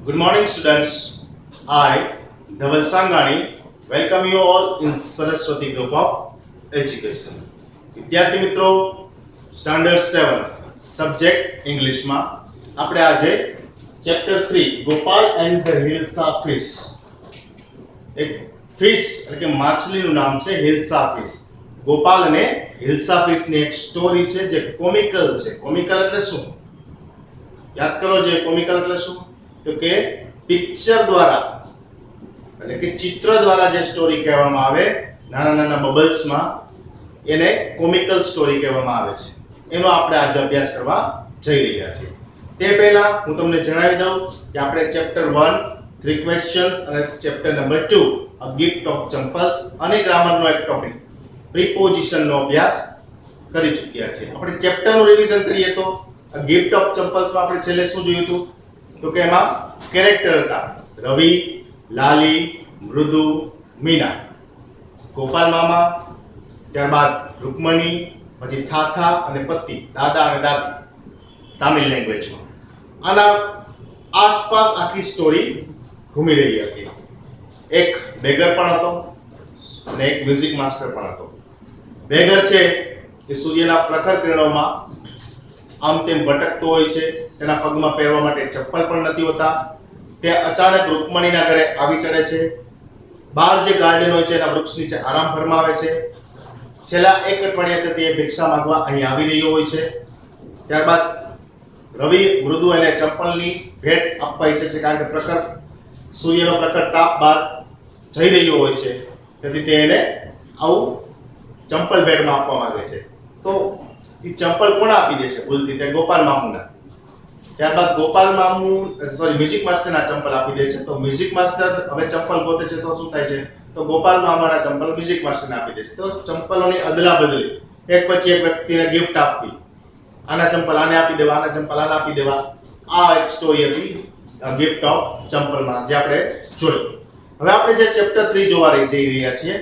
Good morning, students. I, Dhaval Sangani, welcome you all in Saraswati Group of Education. વિદ્યાર્થી મિત્રો standard 7 subject ઇંગ્લિશમાં આપણે આજે chapter 3 Gopal and the hilsa fish એક fish એટલે કે માછલીનું નામ છે હિલ્સા ફિશ. ગોપાલ અને હિલ્સા ફિશની એક સ્ટોરી છે જે કોમિકલ છે. કોમિકલ એટલે શું? યાદ કરો, જે કોમિકલ એટલે શું? તો કે પિક્ચર દ્વારા એટલે કે ચિત્ર દ્વારા જે સ્ટોરી કહેવામાં આવે નાના નાના બબલ્સમાં એને કોમિકલ સ્ટોરી કહેવામાં આવે છે. એનો આપણે આજે અભ્યાસ કરવા જઈ રહ્યા છીએ. તે પહેલા હું તમને જણાવી દઉં કે આપણે ચેપ્ટર 1 3 ક્વેશ્ચન્સ અને chapter number 2 a gift of chappals અને ગ્રામરનો એક ટોપિક પ્રીપોઝિશનનો અભ્યાસ કરી ચૂક્યા છીએ. આપણે ચેપ્ટરનું રિવિઝન કરીએ તો અ ગિફ્ટ ઓફ ચંપલ્સમાં આપણે છેલ્લે શું જોયું હતું? તો કે એમાં કેરેક્ટર હતા રવિ, લાલી, મૃદુ, મીના, ગોપાલ મામા, ત્યારબાદ રૂકમણી, પછી થાથા અને પતિ, દાદા અને દાદી તામિલ લેંગ્વેજમાં. આના આસપાસ આખી સ્ટોરી ઘૂમી રહી હતી. એક બેગર પણ હતો અને એક મ્યુઝિક માસ્ટર પણ હતો. બેગર છે એ સૂર્યના પ્રખર કિરણોમાં આમ તેમ ભટકતો હોય છે. તેના પગમાં પહેરવા માટે ચપ્પલ પણ નથી હોતા. તે અચાનક રૂકમણીના ઘરે આવી ચડે છે. બહાર જે ગાર્ડન હોય છે એના વૃક્ષ નીચે આરામ ફરમાવે છે. છેલ્લા એક અઠવાડિયાથી તે ભિક્ષા માંગવા અહીં આવી રહ્યો હોય છે. ત્યારબાદ રવિ મૃદુ એને ચંપલની ભેટ આપવા ઈચ્છે છે, કારણ કે સૂર્યનો પ્રખર તાપ બહાર જઈ રહ્યો હોય છે, તેથી તે એને આવું ચંપલ ભેટમાં આપવા માંગે છે. તો એ ચંપલ કોણ આપી દે છે ભૂલથી? તે ગોપાલ મામુના. ત્યારબાદ ગોપાલ મામુ મ્યુઝિક માસ્ટરના ચંપલ આપી દે છે. તો મ્યુઝિક માસ્ટર હવે ચંપલ ગોતે છે, તો શું થાય છે? તો ગોપાલ મામાના ચંપલ મ્યુઝિક માસ્ટરને આપી દે છે. તો ચંપલોની અદલા બદલી, એક પછી એક વ્યક્તિને ગિફ્ટ આપવી. આના ચંપલ આને આપી દેવા, આના ચંપલ આને આપી દેવા. આ એક સ્ટોરી હતી ગિફ્ટ ઓફ ચંપલમાં, જે આપણે જોઈ. હવે આપણે જે ચેપ્ટર 3 જોવા જઈ રહ્યા છીએ,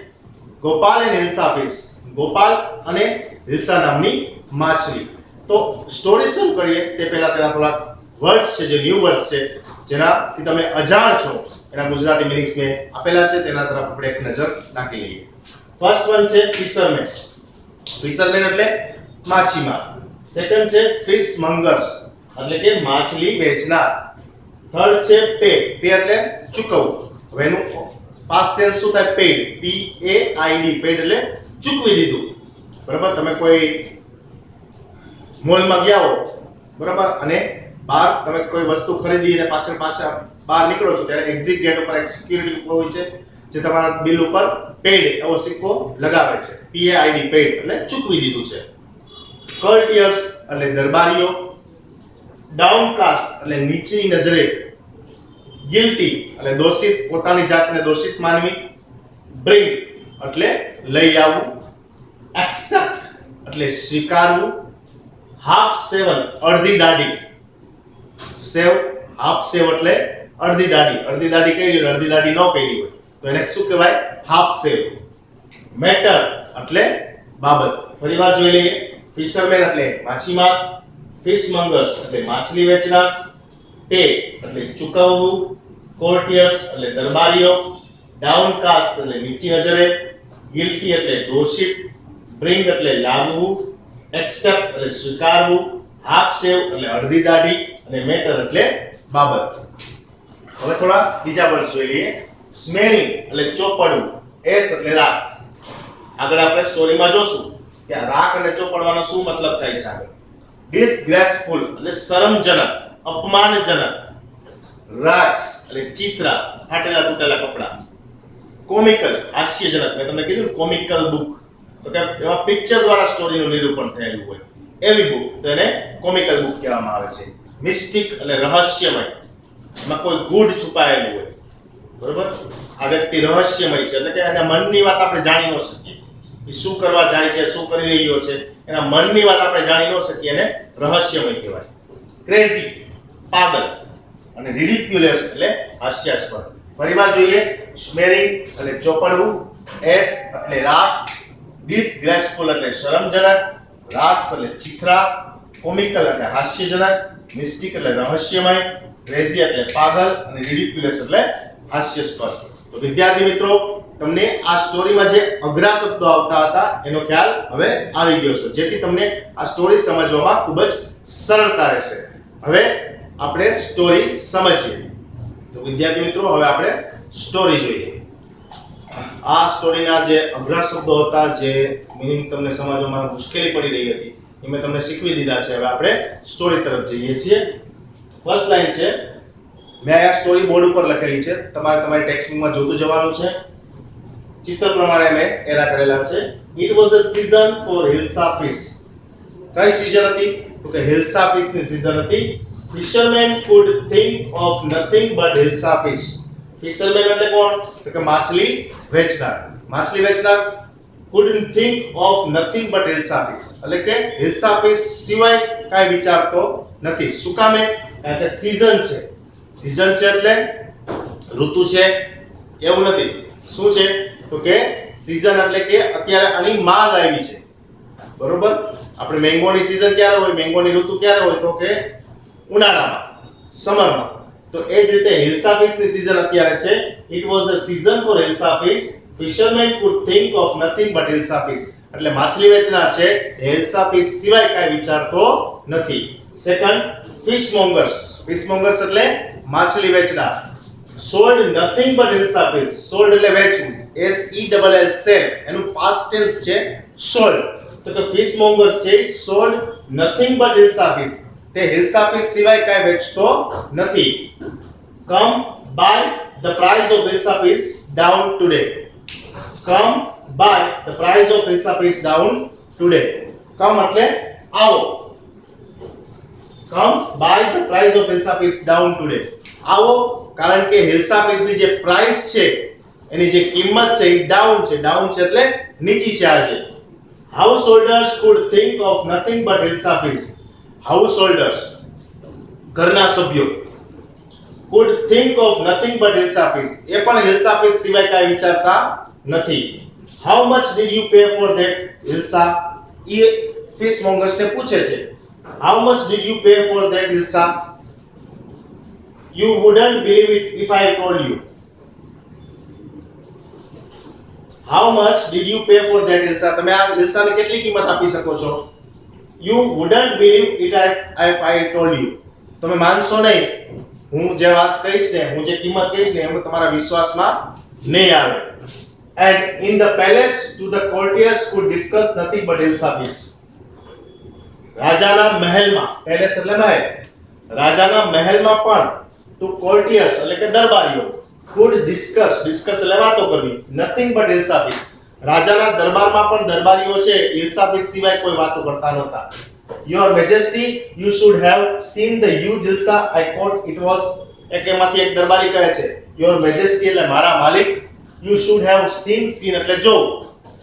ગોપાલ એન્ડ હિલ્સા ફિશ, ગોપાલ અને હિલ્સા નામની માછલી. તો સ્ટોરી શું કરીએ તે પહેલા તેના થોડાક વર્ડ્સ છે, જે ન્યૂ વર્ડ્સ છે, જેનાથી તમે અજાણ છો, એના ગુજરાતી મીનિંગ્સ મેં આપેલા છે, તેના તરફ આપણે એક નજર નાખી લઈએ. ફર્સ્ટ વન છે ફિશરમેન. ફિશરમેન એટલે માછીમાર. સેકન્ડ છે ફિશ મંગર્સ એટલે કે માછલી વેચનાર. થર્ડ છે પે. પે એટલે ચૂકવવું. હવે એનું પાસ્ટ ટેન્સ શું થાય? Paid. P A I D. Paid એટલે ચૂકવી દીધું. બરાબર? તમે કોઈ મોલમાં ગયા હો, બરાબર, અને બહાર તમે કોઈ વસ્તુ ખરીદી અને પાછા બહાર નીકળો છો, ત્યારે એક્ઝિટ ગેટ ઉપર એક સિક્યુરિટી હોય છે, જે તમારા બિલ ઉપર પેડ એવો સિક્કો લગાવે છે. PAID, પેડ એટલે ચૂકવી દીધું છે. કર્ટિયર્સ એટલે દરબારીઓ. ડાઉનકાસ્ટ એટલે નીચી નજરે. ગિલ્ટી એટલે દોષિત, પોતાની જાતને દોષિત માનવી. બ્રિંગ એટલે લઈ આવવું. એક્સેપ્ટ એટલે સ્વીકારવું. હાફ સેવન અડધી દાઢી. સેવ, હાફ સેવ એટલે અડધી દાઢી. અડધી દાઢી કરી હોય, અડધી દાઢી ન કરી હોય, તો એને શું કહેવાય? હાફ સેવ. મેટર એટલે બાબત. ફરીવાર જોઈ લઈએ. ફિશરમેન એટલે માછીમાર. ફિશ મંગર્સ એટલે માછલી વેચનાર. પે એટલે ચૂકવવું. કોર્ટિયર્સ એટલે દરબારીઓ. ડાઉનકાસ્ટ એટલે નીચી નજરે. ગિલ્ટી એટલે દોષિત. બ્રિંગ એટલે લાવવું. એક્સેપ્ટ એટલે સ્વીકારવું. હાફ સેવ એટલે અડધી દાઢી. અને મેટર એટલે બાબત. હવે થોડા બીજા વર્ડ જોઈ લઈએ. સ્મેરિંગ એટલે ચોપડવું. એસ એટલે રાખ. આગળ આપણે સ્ટોરીમાં જોશું કે આ રાખ અને ચોપડવાનો શું મતલબ થાય છે આગળ. ડિસગ્રેસફુલ એટલે શરમજનક, અપમાનજનક. રાક્સ એટલે ચિત્રા, ફાટેલા તૂટેલા કપડા. કોમિકલ હાસ્યજનક. મેં તમને કીધું કોમિકલ બુક, તો કે એમાં પિક્ચર દ્વારા સ્ટોરીનું નિરૂપણ થયેલું હોય એવી બુક, તો એને કોમિકલ બુક કહેવામાં આવે છે. મિસ્ટિક એટલે રહસ્યમય, એમાં કોઈ ગૂઢ છુપાયેલું હોય. બરોબર? આ વ્યક્તિ રહસ્યમય છે એટલે કે એના મનની વાત આપણે જાણી ન શકીએ. એ શું કરવા જાય છે, શું કરી રહ્યો છે, એના મનની વાત આપણે જાણી ન શકીએ, એને રહસ્યમય કહેવાય. ક્રેઝી પાગલ. અને રિડિક્યુલસ એટલે હાસ્યાસ્પદ. ફરીવાર જોઈએ. સ્મેરિંગ એટલે ચોપડવું. એસ એટલે રાખ. ડિસગ્રેસફુલ એટલે શરમજનક. રાક્સ એટલે ચિત્રા. કોમિકલ એટલે હાસ્યજનક. મિસ્ટિક એટલે રહસ્યમય. ક્રેઝી એટલે પાગલ અને રિડિક્યુલસ એટલે હાસ્યાસ્પદ. તો વિદ્યાર્થી મિત્રો, તમને આ સ્ટોરીમાં જે અઘરા શબ્દો આવતા હતા એનો ખ્યાલ હવે આવી ગયો છે, જેથી તમને આ સ્ટોરી સમજવામાં ખૂબ જ સરળતા રહેશે. હવે આપણે સ્ટોરી સમજીએ. તો વિદ્યાર્થી મિત્રો, હવે આપણે સ્ટોરી જોઈએ. આ સ્ટોરીના જે અઘરા શબ્દો હતા, જે મીનિંગ તમને સમજવામાં મુશ્કેલી પડી રહી હતી, એ મેં તમને શીખવી દીધા છે. હવે આપણે સ્ટોરી તરફ જઈએ છીએ. ફર્સ્ટ લાઈન છે, મેં આ સ્ટોરી બોર્ડ ઉપર લખેલી છે, તમારે તમારી ટેક્સ્ટ બુકમાં જોતું જવાનું છે. ચિત્ર પ્રમાણે મેં એરા કરેલા છે. It was a season for hilsa fish. કઈ સીઝન હતી? તો કે હિલ્સા ફિશ ની સીઝન હતી. Fisherman could think of nothing but hilsa fish. Fisherman એટલે કોણ? તો કે માછલી વેચનાર. માછલી વેચનાર couldn't think of nothing but hilsa fish, એટલે કે હિલ્સા ફિશ સિવાય કાંઈ વિચારતો નથી. શું કામે? કારણ કે સીઝન છે. સીઝન છે એટલે ઋતુ છે એવું નથી. શું છે? તો કે સીઝન એટલે કે અત્યારે આની માંગ આવી છે. બરોબર? આપણે મેંગોની સીઝન ક્યારે હોય? મેંગોની ઋતુ ક્યારે હોય? તો કે ઉનાળામાં, સમરમાં. તો એ જ રીતે હિલ્સા ફિશની સીઝન અત્યારે છે. It was a season for hilsa fish. Fisherman could think of nothing but hilsa fish. એટલે માછલી વેચનાર છે હિલ્સા ફિશ સિવાય કાંઈ વિચારતો નથી. સેકન્ડ, ફિશમોંગર્સ. ફિશમોંગર્સ એટલે માછલી વેચનાર. sold nothing but hilsa fish. sold એટલે વેચવું. S E double L sell, એનું past tense છે sold. તો કે ફિશમોંગર્સ છે sold nothing but hilsa fish. તે હિલ્સા ફિશ સિવાય કાંઈ વેચતો નથી. come buy the price of hilsa fish down today. come buy the price of hilsa fish down today. come એટલે આવો. come buy the price of hilsa fish down today. આવો, કારણ કે હિલ્સા ફિશની જે પ્રાઇસ છે એની જે કિંમત છે એ ડાઉન છે. ડાઉન છે એટલે નીચી છે આજે. householders could think of nothing but hilsa fish. householders ઘરના સભ્યો could think of nothing but hilsa fish. એ પણ હિલ્સા ફિશ સિવાય કાંઈ વિચારતા નથી. how much did you pay for that hilsa? એ ફિશમોંગર્સ ને પૂછે છે, how much did you pay for that hilsa? you wouldn't believe it if I told you. how much did you pay for that hilsa? તમે આ હિલ્સાની કેટલી કિંમત આપી શકો છો? you wouldn't believe it if I told you. તમે માનશો નહીં, હું જે વાત કહીશ ને, હું જે કિંમત કહીશ ને, એમાં તમારા વિશ્વાસમાં નહીં આવે. and in the palace to the courtiers could discuss nothing but hilsa fish. રાજાના મહેલમાં, પેલેસ એટલે મહેલ, રાજાના મહેલમાં પણ to courtiers એટલે કે દરબારીઓ could discuss એટલે વાતો કરવી, nothing but hilsa fish. રાજાના દરબારમાં પણ દરબારીઓ છે હિલ્સા ફિશ સિવાય કોઈ વાતો કરતા નહોતા. your majesty, you should have seen the huge hilsa I caught. it was, એમાંથી એક દરબારી કહે છે your majesty એટલે મારા માલિક, you should have seen એટલે જો,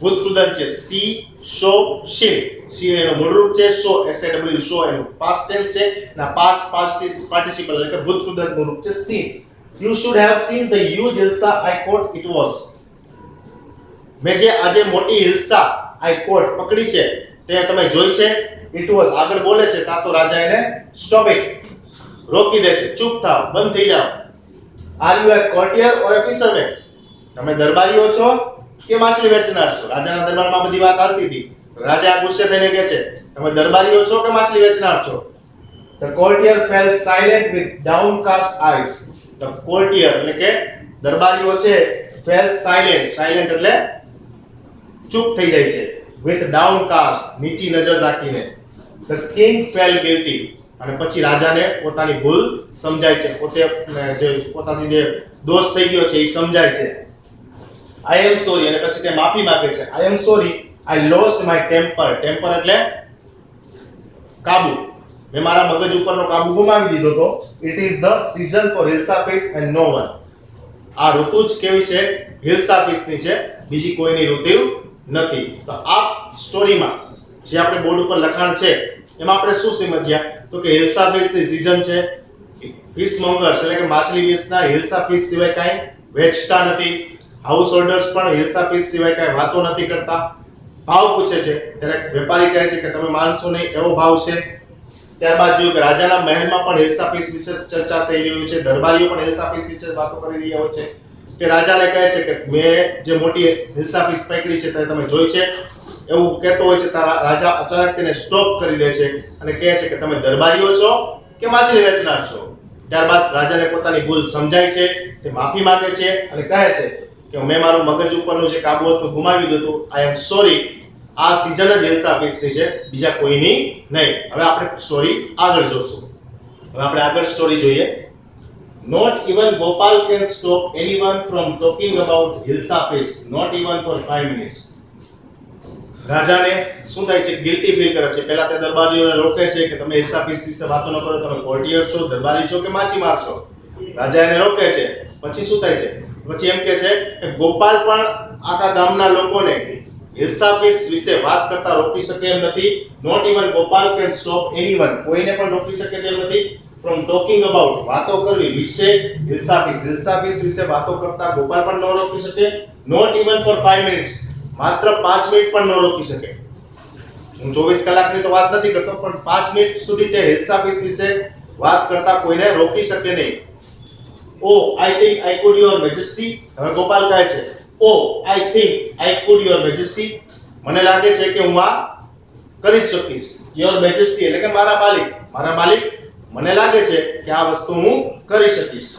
ભૂતકૃદંત છે see show seen. see એનું મૂળરૂપ છે show, SAW show એનું past tense છે, ના past participle એટલે કે ભૂતકૃદંતનું રૂપ છે seen. you should have seen the huge hilsa I caught. it was, મેં જે આજે મોટી હિલ્સા આઈ કોટ પકડી છે તે તમે જોઈ છે. ઇટ વોઝ આગળ બોલે છે, તા તો રાજા એને સ્ટોપ ઇટ રોકી દે છે, ચૂપ થાઓ, બંધ થઈ જાઓ. Are you a courtier or a fisherman? તમે દરબારીઓ છો કે માછલી વેચનાર છો? રાજાના દરબારમાં બધી વાત આવતી હતી. રાજા ગુસ્સે થઈને કહે છે, તમે દરબારીઓ છો કે માછલી વેચનાર છો? The courtier fell silent with downcast eyes. The courtier એટલે કે દરબારીઓ છે fell silent. silent એટલે ચૂપ થઈ જાય છે. with downcast નીચી નજર રાખીને. the king fell guilty. અને પછી રાજાને પોતાની ભૂલ સમજાય છે, પોતે જે પોતાની જે દોષ થઈ ગયો છે એ સમજાય છે. I am sorry અને પછી તે માફી માંગે છે. I am sorry, I lost my temper. temper એટલે કાબુ. મેં મારા મગજ ઉપરનો કાબુ ગુમાવી દીધો તો. it is the season for hilsa fish and no one. આ ઋતુ જ કેવી છે? હિલ્સા ફિશની છે, બીજી કોઈની ઋતુ નથી. તો આ સ્ટોરીમાં જે આપણે બોર્ડ ઉપર લખાણ છે એમાં આપણે શું સમજ્યા? તો કે હિલ્સા ફિશની સીઝન છે. ફિશમોંગર્સ એટલે કે માછલી વેચનાર હિલ્સા ફિશ સિવાય કાંઈ વેચતા નથી. હાઉસ હોલ્ડર્સ પણ હિલ્સા ફિશ સિવાય કાંઈ વાતો નથી કરતા. ભાવ પૂછે છે ત્યારે વેપારી કહે છે કે તમે માનશો નહીં એવો ભાવ છે. ત્યારબાદ જોયું કે રાજાના મહેલમાં પણ હિલ્સાફીસ વિશે ચર્ચા થઈ રહી હોય છે, દરબારીઓ પણ હિલ્સાફીસ વિશે વાતો કરી રહ્યા હોય છે કે રાજાને કહે છે કે મેં જે મોટી હિલ્સાફીસ પકડી છે તે તમે જોઈ છે, એવું કહેતો હોય છે. તારા રાજા અચાનક તેને સ્ટોપ કરી દે છે અને કહે છે કે તમે દરબારીઓ છો કે માછલી વેચનાર છો. ત્યારબાદ રાજાને પોતાની ભૂલ સમજાય છે, તે માફી માંગે છે અને કહે છે કે મેં મારું મગજ ઉપરનું જે કાબુ હતું ગુમાવી દીધું, આઈ એમ સોરી. આ સીઝન જ હિલ્સાફીસની છે, બીજા કોઈની નહીં. હવે આપણે સ્ટોરી આગળ જોશું. હવે આપણે આગળ સ્ટોરી જોઈએ. Not even Gopal can stop anyone from talking about Hilsafis, not even for 5 minutes. રાજાને શું થાય છે, ગિલ્ટી ફીલ કરે છે. પહેલા તે દરબારીઓને રોકે છે કે તમે હિલ્સાફીસ વિશે વાતો ન કરો, તમે કોર્ટિયર છો, દરબારી છો કે માછીમાર છો. રાજા એને રોકે છે. પછી શું થાય છે, પછી એમ કહે છે કે ગોપાલ પણ આખા ગામના લોકોને હિલ્સાફીસ વિશે વાત કરતા રોકી શકે એમ નથી. Not even Gopal can stop anyone, કોઈને પણ રોકી શકે તેમ નથી ફ્રોમ ટોકિંગ અબાઉટ, વાતો કરવી વિશે હિલ્સાફીસ વિશે વાતો કરતા ગોપાલ પણ ન રોકી શકે. નોટ ઇવન ફોર 5 મિનિટ્સ, માત્ર 5 મિનિટ પણ ન રોકી શકે. હું 24 કલાકની તો વાત નથી કરતો, પણ 5 મિનિટ સુધી તે હિલ્સાફીસ વિશે વાત કરતા કોઈને રોકી શકે નહીં. Oh I think I could your majesty. હવે ગોપાલ કહે છે oh I think I could your majesty, મને લાગે છે કે હું આ કરી શકીશ. યોર મેજેસ્ટી એટલે કે મારા માલિક, મને લાગે છે કે આ વસ્તુ હું કરી શકીશ.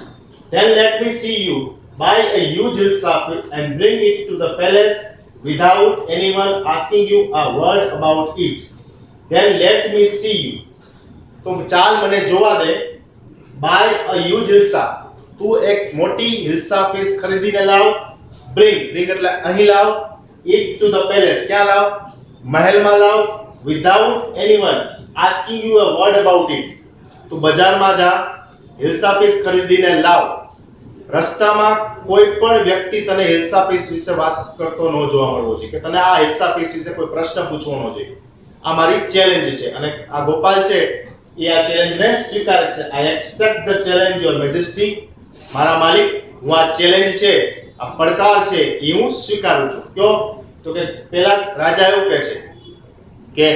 Then let me see you buy a huge Hilsafis and bring it to the palace without anyone asking you a word about it. Then let me see you. તો ચાલ મને જોવા દે. buy a huge Hilsa, તું એક મોટી હિલ્સાફીસ ખરીદીને લાવ. bring એટલે અહીં લાવ. it to the palace, ક્યાં લાવ? મહેલમાં લાવ. without anyone asking you a word about it, તું બજારમાં જા, હિલ્સાફીસ ખરીદીને લાવ. રસ્તામાં કોઈ પણ વ્યક્તિ તને હિલ્સાફીસ વિશે વાત કરતો ન જોવા મળવો જોઈએ, કે તને આ હિલ્સાફીસ વિશે કોઈ પ્રશ્ન પૂછવો ન જોઈએ. આ મારી ચેલેન્જ છે અને આ ગોપાલ છે એ આ ચેલેન્જને સ્વીકારે છે. આઈ accept the challenge your majesty, મારા માલિક, હું આ ચેલેન્જ છે, આ પડકાર છે એ હું સ્વીકારું છું. કયો? તો કે પહેલા રાજા એવું કહે છે કે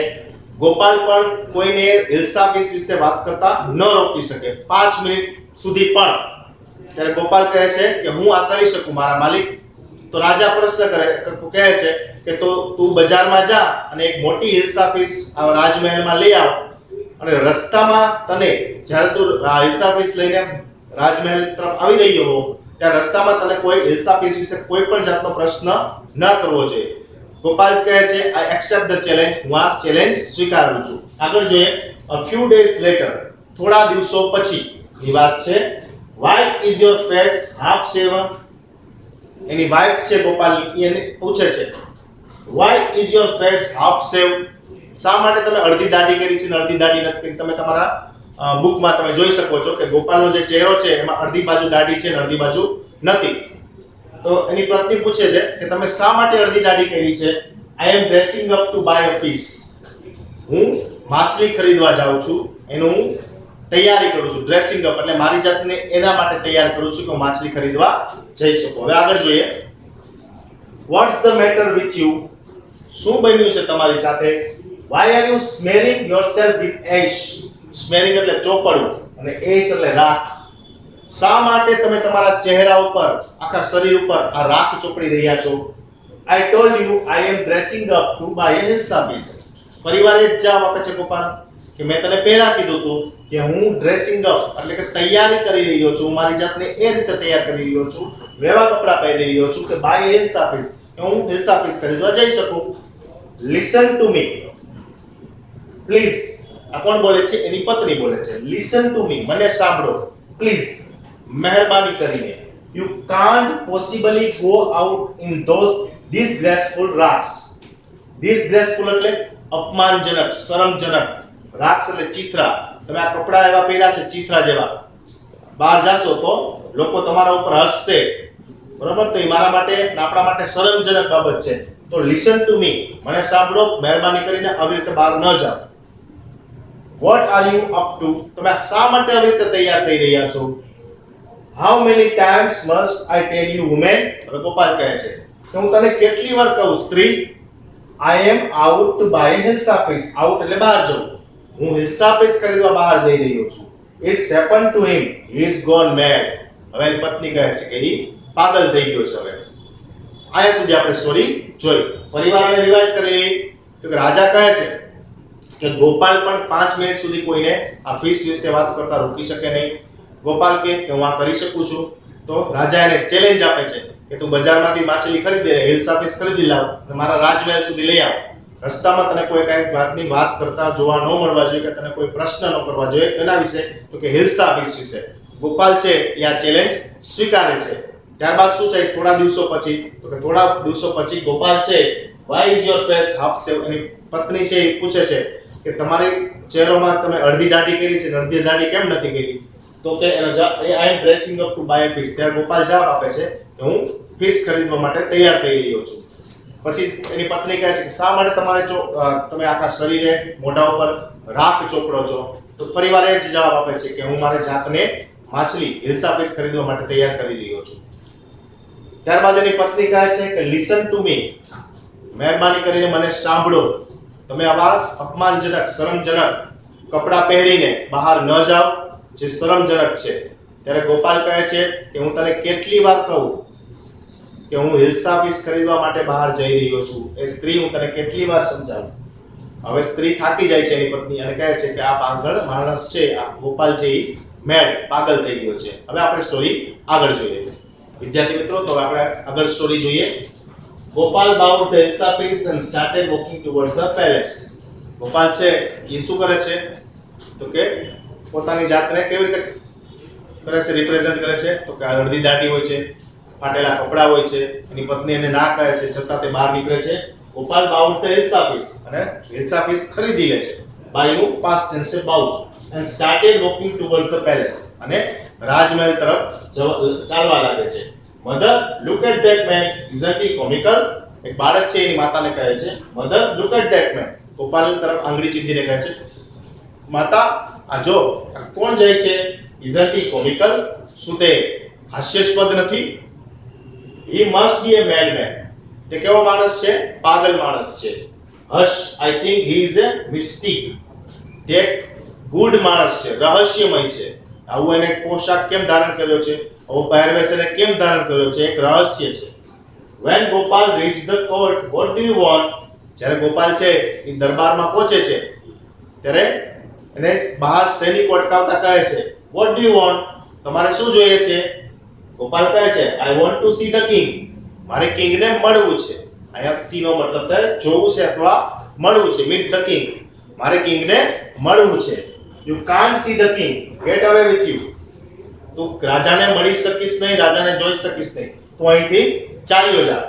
ગોપાલ પણ કોઈને હિલ્સાફીસ વિશે વાત કરતા ન રોકી શકે 5 મિનિટ સુધી પણ. ત્યારે ગોપાલ કહે છે કે હું આ કરી શકું મારા માલિક. તો રાજા પ્રશ્ન કહે છે કે તો તું બજારમાં જા અને એક મોટી હિલ્સાફીસ આ રાજમહેલમાં લઈ આવ, અને રસ્તામાં તને જ્યારે તું આ હિલ્સાફીસ લઈને રાજમહેલ તરફ આવી રહ્યો હો ત્યારે રસ્તામાં તને કોઈ હિલ્સાફીસ વિશે કોઈ પણ જાતનો પ્રશ્ન ન કરવો જોઈએ. ગોપાલ કહે છે આઈ એક્સેપ્ટ ધ ચેલેન્જ, હું આ ચેલેન્જ સ્વીકારું છું. આગળ જોઈએ. a few days later, થોડા દિવસો પછી ની વાત છે. why is your face half shaven? Any wife છે ગોપાલની, એને પૂછે છે why is your face half shaved? શા માટે તમે અડધી દાઢી કરી છે ને અડધી દાઢી નથી કરી? તમે તમારા બુકમાં તમે જોઈ શકો છો કે ગોપાલનો જે ચહેરો છે એમાં અડધી બાજુ દાઢી છે ને અડધી બાજુ નથી. તો એની પત્ની પૂછે છે કે તમે શા માટે અડધી દાઢી કરી છે? I am dressing up to buy a fish, હું માછલી ખરીદવા જાઉં છું, એનું હું તૈયારી કરું છું. ડ્રેસિંગ અપ એટલે મારી જાતને એના માટે તૈયાર કરું છું કે હું માછલી ખરીદવા જઈ શકું. હવે આગળ જોઈએ. What's the matter with you? શું બન્યું છે તમારી સાથે? Why are you smearing yourself with ash? Smearing એટલે ચોપડવું અને એશ એટલે રાખ. શા માટે તમે તમારા ચહેરા ઉપર, આખા શરીર ઉપર આ રાખ ચોપડી રહ્યા છો? I told you I am dressing up to buy a hilsa fish. પરિવારે જ જવાબ આપે છે ગોપાલ કે મેં તને પહેલા કીધું હતું કે હું ડ્રેસિંગ અપ એટલે કે તૈયારી કરી રહ્યો છું, મારી જાતને એ રીતે તૈયાર કરી રહ્યો છું, એવા કપડાં પહેરી રહ્યો છું કે બાય હિલ્સાફીસ, કે હું હિલ્સાફીસ ખરીદવા જઈ શકું. Listen to me please. આ કોણ બોલે છે? એની પત્ની બોલે છે. લિસન ટુ મી, મને સાંભળો પ્લીઝ, મહેરબાની કરીને. You can't possibly go out in those disgraceful rags. Disgraceful એટલે અપમાનજનક, શરમજનક. રાક્સ એટલે ચિત્રા. તમે આ કપડા એવા પહેર્યા છે ચિત્રા જેવા, બહાર જાશો તો લોકો તમારા ઉપર હસશે, બરોબર? તો એ મારા માટે આપણા માટે શરમજનક બાબત છે. તો લિસન ટુ મી, મને સાંભળો, મહેરબાની કરીને આવી રીતે બહાર ન જાઓ. What are you up to? તમે શા માટે આવી રીતે તૈયાર થઈ રહ્યા છો? How many times must I tell you woman? હવે ગોપાલ કહે છે કે હું તને કેટલી વાર કહું સ્ત્રી, આઈ એમ આઉટ ટુ બાય હિલ્સાફીસ. આઉટ એટલે બહાર જવું, હું હિલ્સા પીસ ખરીદવા બહાર જઈ રહ્યો છું. It's happen to him, he is gone mad. હવે એની પત્ની કહે છે કે એ પાગલ થઈ ગયો છે. હવે આયા સુધી આપણે સ્ટોરી જોઈ. ફરીવાર આને રિવાઇઝ કરી લઈએ. તો કે રાજા કહે છે કે ગોપાલ પણ 5 મિનિટ સુધી કોઈને આ ફિશ વિશે વાત કરતા રોકી શકે નહીં. ગોપાલ કે હું આ કરી શકું છું. તો રાજા એને ચેલેન્જ આપે છે કે તું બજારમાંથી માછલી ખરીદી લે, હિલ્સા ફિશ ખરીદી લાવ અને મારા રાજમહેલ સુધી લઈ આવ. રસ્તામાં તને કોઈ કાંઈ વાતની વાત કરતા જોવા ન મળવા જોઈએ કે તને કોઈ પ્રશ્ન ન કરવા જોઈએ. એના વિશે તો કે હિલ્સા ફિશ વિશે. ગોપાલ છે એ આ ચેલેન્જ સ્વીકારે છે. ત્યારબાદ શું છે, થોડા દિવસો પછી ગોપાલ છે why is your face half shaved, એની પત્ની છે એ પૂછે છે કે તમારી ચહેરામાં તમે અડધી દાઢી કરી છે ને અડધી દાઢી કેમ નથી કરી? તો કે એનો જવાબ I am dressing up to buy fish. ત્યારે ગોપાલ જવાબ આપે છે કે હું ફિશ ખરીદવા માટે તૈયાર થઈ રહ્યો છું. પછી એની પત્ની કહે છે કે શા માટે તમે આખા શરીરે મોઢા ઉપર રાખ ચોપડો છો? તો ફરીવાર એ જ જવાબ આપે છે કે હું મારી જાતને માછલી હિલ્સા ફિશ ખરીદવા માટે તૈયાર કરી રહ્યો છું. ત્યારબાદ એની પત્ની કહે છે કે લિસન ટુ મી, મહેરબાની કરીને મને સાંભળો. તમે આવા અપમાનજનક શરમજનક કપડાં પહેરીને બહાર ન જાઓ જે શરમજનક છે. ત્યારે ગોપાલ કહે છે કે હું તને કેટલી વાર કહું કે હું હિલ્સા ફિશ ખરીદવા માટે બહાર જઈ રહ્યો છું. એ સ્ત્રી હું તને કેટલી વાર સમજાવું. હવે સ્ત્રી થાકી જાય છે એની પત્ની અને કહે છે કે આ પાગલ માણસ છે, આ ગોપાલ છે એ મેડ પાગલ થઈ ગયો છે. હવે આપણે સ્ટોરી આગળ જોઈએ. વિદ્યાર્થી મિત્રો, તો આપણે આગળ સ્ટોરી જોઈએ. Gopal bought the hilsa fish and started walking towards the palace. Gopal છે એ શું કરે છે તો કે પોતાની જાતને કેવી રીતે કરે છે, રિપ્રેઝન્ટ કરે છે. તો કે અડધી દાઢી હોય છે, ફાટેલા કપડાં હોય છે. એની પત્ની એને ના કહે છે છતાં તે બહાર નીકળે છે. Gopal bought the hilsa fish અને હિલ્સા ફિશ ખરીદી લે છે. બાયનું પાસ્ટ ટેન્સ છે bought. And started walking towards the palace અને રાજમહેલ તરફ ચાલવા લાગે છે. Mother look at that man, isn't he comical. એક બાળક છે એની માતાને કહે છે mother look at that man. Gopal તરફ આંગળી ચીંધીને કહે છે માતા આ જો આ કોણ જાય છે? ઇઝન્ટ હી કોમિકલ, શું તે હાસ્યાસ્પદ નથી? He must be A made main, તે કેવો માણસ છે? પાગલ માણસ છે. Hush, I think he is a mystic, તે ગુડ માણસ છે, રહસ્યમય છે. આવું એને પોશાક કેમ ધારણ કર્યો છે, આવો પહેરવેશ એને કેમ ધારણ કર્યો છે, એક રહસ્ય છે. When Gopal reached the court, what do you want? જ્યારે ગોપાલ છે એ દરબારમાં પહોંચે છે ત્યારે એને બહાર સૈનિકો અટકાવતા કહે છે what do you want? તમારે શું જોઈએ છે? ગોપાલ કહે છે I want to see the king. મારે કિંગને મળવું છે. અહીંયા સી નો મતલબ થાય જોવું છે અથવા મળવું છે. meet the king. મારે કિંગને મળવું છે. You can't see the king. Get away with you. તું રાજાને મળી શકીશ નહીં, રાજાને જોઈ શકીશ નહીં. તું અહીંથી ચાલ્યો જા.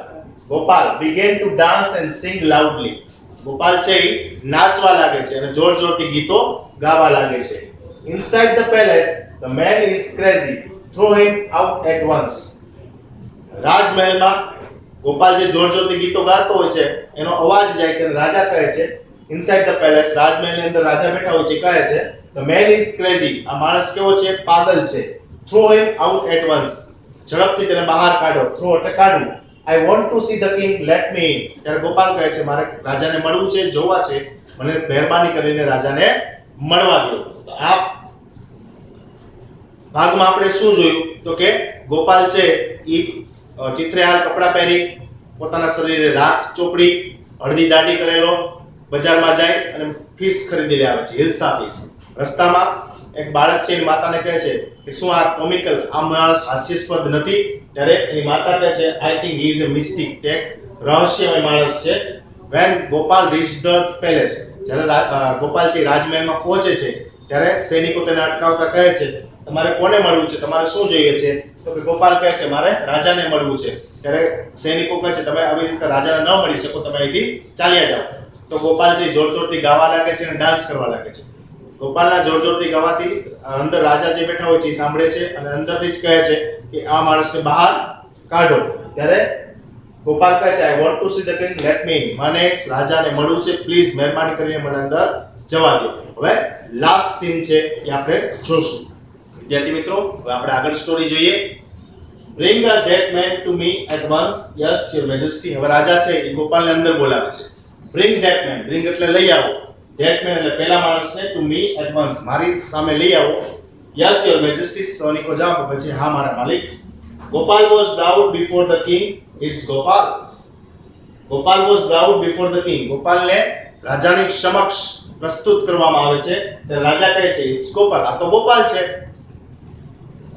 Gopal began to dance and sing loudly. Gopal છે એ નાચવા લાગે છે અને જોર જોરથી ગીતો ગાવા લાગે છે. Inside the palace, the man is crazy. Throw him out at once. રાજમહેલમાં Gopal જે જોર જોરથી ગીતો ગાતો હોય છે એનો અવાજ જાય છે અને રાજા કહે છે ઇનસાઇડ ધ પેલેસ, રાજમહેલની અંદર રાજા બેઠા હોય છે, કહે છે the man is crazy. આ માણસ કેવો છે? પાગલ છે. Throw him out at once. ઝડપથી તેને બહાર કાઢો. થ્રો એટલે કાઢવું. I want to see the king, let me in. ત્યારે ગોપાલ કહે છે મારે રાજાને મળવું છે, જોવા છે, મને મહેરબાની કરીને રાજાને મળવા દો. તો આ ભાગમાં આપણે શું જોયું તો કે ગોપાલ છે એ ચિત્રેહાર કપડાં પહેરી, પોતાના શરીરે રાખ ચોપડી, અડધી દાઢી કરેલો બજારમાં જાય અને ફિશ ખરીદી લે આવે છે, હિલ્સા ફિશ. રસ્તામાં એક બાળક છે એની માતાને કહે છે કે શું આ કોમિકલ, આ માણસ હાસ્યાસ્પદ નથી? ત્યારે એની માતા કહે છે I think he is a mystic, તે રહસ્યમય માણસ છે. When Gopal reach the palace, જ્યારે ગોપાલ છે રાજમહેલમાં પહોંચે છે ત્યારે સૈનિકો તેને અટકાવતા કહે છે તમારે કોને મળવું છે, તમારે શું જોઈએ છે? તો કે ગોપાલ કહે છે મારે રાજાને મળવું છે. ત્યારે સૈનિકો કહે છે તમે આવી રીતે રાજાને ન મળી શકો, તમે અહીંથી ચાલ્યા જાઓ. તો ગોપાલ છે જોર જોરથી ગાવા લાગે છે અને ડાન્સ કરવા લાગે છે. ગોપાલના જોર જોરથી ગાવાથી અંદર રાજા જે બેઠા હોય છે એ સાંભળે છે અને અંદરથી જ કહે છે કે આ માણસને બહાર કાઢો. ત્યારે ગોપાલ કહે છે I want to see the king, let me in. મને રાજાને મળવું છે, પ્લીઝ મહેરબાની કરીને મને અંદર જવા દો. હવે લાસ્ટ સીન છે એ આપણે જોશું. વિદ્યાર્થી મિત્રો, હવે આપણે આગળ સ્ટોરી જોઈએ. Bring that man to me at once. Yes, your majesty. હવે રાજા છે એ ગોપાલને અંદર બોલાવે છે. Bring that man. Bring એટલે લઈ આવો. that man એટલે પહેલા માણસને to me at once મારી સામે લઈ આવો. Yes your majesty. સૈનિકો જવાબ આપે છે હા મારા માલિક. Gopal was bowed before the king. It's Gopal. Gopal was bowed before the king. ગોપાલને રાજાની સમક્ષ પ્રસ્તુત કરવામાં આવે છે. ત્યારે રાજા કહે છે it's Gopal. આ તો ગોપાલ છે.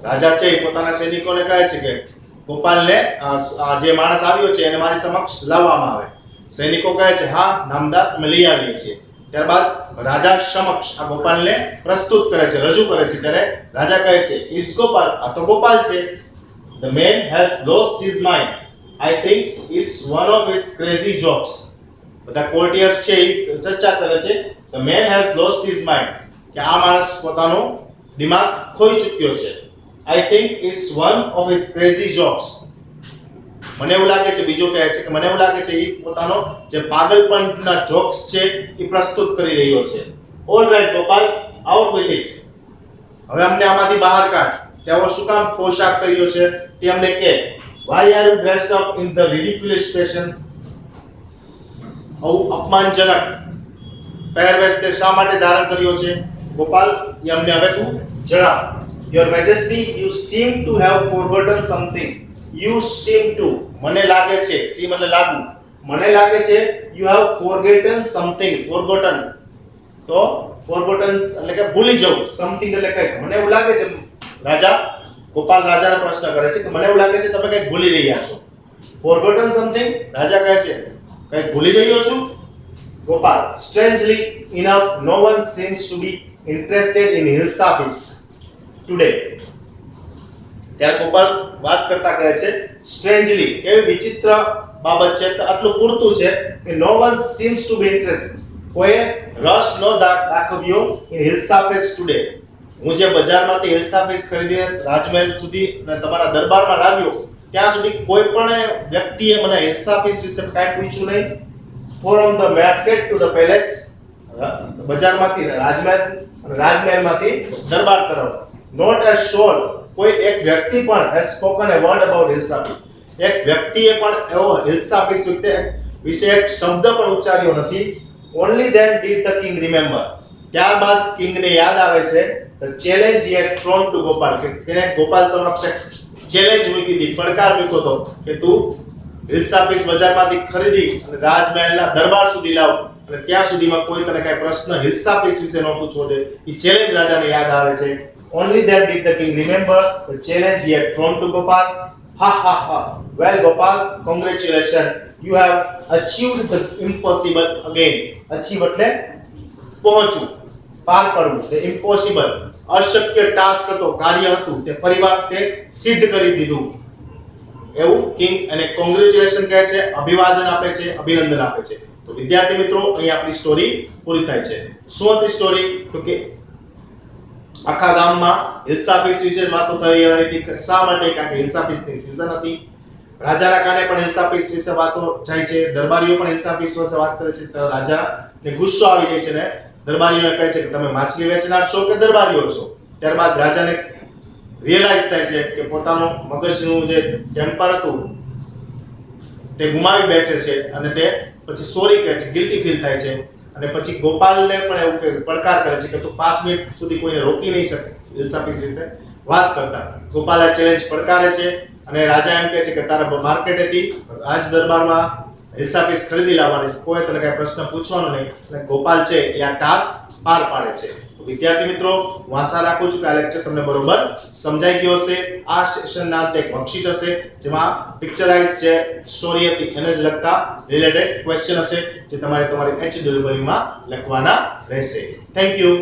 રાજા છે એ પોતાના સૈનિકોને કહે છે કે ગોપાલને આ જે માણસ આવ્યો છે એને મારી સમક્ષ લાવવામાં આવે. સૈનિકો કહે છે હા નામદાર અમે લઈ આવીએ છીએ. ત્યારબાદ રાજા સમક્ષ આ ગોપાલને પ્રસ્તુત કરે છે, રજૂ કરે છે. ત્યારે રાજા કહે છે it's Gopal. આ તો ગોપાલ છે. The man has lost his mind. I think it's one of his crazy jokes. બધા courtiers છે એ ચર્ચા કરે છે The man has lost his mind. કે આ માણસ પોતાનું દિમાગ ખોઈ ચૂક્યો છે. I think it's one of his crazy jokes. મને એવું લાગે છે, બીજો કહે છે કે મને એવું લાગે છે એ પોતાનો જે પાગલપણના જોક્સ છે એ પ્રસ્તુત કરી રહ્યો છે. All right Gopal, out with it. હવે અમને આમાંથી બહાર કાઢ. તેઓ શું કામ પોશાક કર્યો છે તે અમને કહે. Why are you dressed up in the ridiculous fashion? આવું અપમાનજનક પહેરવેશ તે શા માટે ધારણ કર્યો છે? ગોપાલ, એ અમને હવે તું જણાવ. Your Majesty, you seem to have forgotten something. You seem to. મને લાગે છે, સી મને લાગુ. મને લાગે છે you have forgotten something. Forgotten. તો forgotten એટલે કે ભૂલી જવું. Something એટલે કંઈક. મને એવું લાગે છે રાજા, ગોપાલ રાજાને પ્રશ્ન કરે છે કે મને એવું લાગે છે તમે કંઈક ભૂલી રહ્યા છો. Forgotten something? રાજા કહે છે કંઈક ભૂલી રહ્યો છું. Gopal, strangely enough, no one seems to be interested in hill surface today. ત્યારે ગોપાલ વાત કરતા કહે છે strangely, એવી વિચિત્ર બાબત છે, તો આટલું પૂરતું છે કે no one seems to be interested. કોઈ રસ ન દાખવ્યો in hill surface today. હું જે બજારમાંથી hill surface ખરીદીને રાજમહેલ સુધી અને તમારા દરબારમાં લાવ્યો ત્યાં સુધી કોઈ પણ વ્યક્તિએ મને hill surface વિશે કાંઈ પૂછ્યું નહીં. From the market to the palace, બજારમાંથી રાજમહેલ અને રાજમહેલમાંથી દરબાર તરફ. Not a soul, કોઈ એક વ્યક્તિ પણ has spoken a word about hill surface. એક વ્યક્તિએ પણ એવો hill surface વિશે એક શબ્દ પણ ઉચ્ચાર્યો નથી. Only then did the king remember. ત્યારબાદ કિંગને યાદ આવે છે the challenge he had thrown to Gopal. કે તેને ગોપાલ સમક્ષ ચેલેન્જ મૂકી હતી, પડકાર મૂક્યો હતો કે તું hill surface બજારમાંથી ખરીદી અને રાજમહેલના દરબાર સુધી લાવ અને ત્યાં સુધીમાં કોઈ તને કાંઈ પ્રશ્ન hill surface વિશે ન પૂછવો છે. એ ચેલેન્જ રાજાને યાદ આવે છે. Only then did the king remember the challenge he had thrown to Gopal. Ha ha ha. Well Gopal, congratulations. You have achieved the impossible again. Achieve એટલે પહોંચવું, પાર પાડવું. The impossible, અશક્ય ટાસ્ક હતો, કાર્ય હતું, તે ફરીવાર તે સિદ્ધ કરી દીધું. એવું કિંગ અને કોંગ્રેચ્યુલેશન કહે છે, અભિવાદન આપે છે, અભિનંદન આપે છે. તો વિદ્યાર્થી મિત્રો અહીં આપણી સ્ટોરી પૂરી થાય છે. શું હતી સ્ટોરી? તો કે આખા ગામમાં hill surface વિશે વાતો થઈ રહી હતી કે શા માટે? કારણ કે hill surface ની સીઝન હતી. રાજાના કાને પણ hill surface વિશે વાતો જાય છે, દરબારીઓ પણ hill surface વિશે વાત કરે છે. તો રાજાને ગુસ્સો આવી જાય છે ને દરબારીઓને કહે છે કે તમે માછલી વેચનાર છો કે દરબારીઓ છો? ત્યારબાદ રાજાને રિયલાઇઝ થાય છે કે પોતાનું મગજનું જે ટેમ્પર હતું તે ગુમાવી બેઠે છે અને તે પછી સોરી કહે છે, ગિલ્ટી ફીલ થાય છે. અને પછી ગોપાલને પણ એવું કે પડકાર કરે છે કે તું 5 મિનિટ સુધી કોઈને રોકી નહીં શકે hill surface રીતે વાત કરતા. ગોપાલ આ ચેલેન્જ પડકારે છે અને રાજા એમ કહે છે કે તારા માર્કેટેથી રાજ દરબારમાં hill surface ખરીદી લાવવાની છે, કોઈ તને કાંઈ પ્રશ્ન પૂછવાનો નહીં. અને ગોપાલ છે એ આ ટાસ્ક પાર પાડે છે. વિદ્યાર્થી મિત્રો, હું આશા રાખું છું કે આ લેક્ચર તમને બરોબર સમજાઈ ગયો હશે. આ સેશનના અંતે એક વર્કશીટ હશે જેમાં પિક્ચરાઇઝ જે સ્ટોરી હતી એને જ લગતા રિલેટેડ ક્વેશ્ચન હશે જે તમારે તમારી HW માં લખવાના રહેશે. Thank you.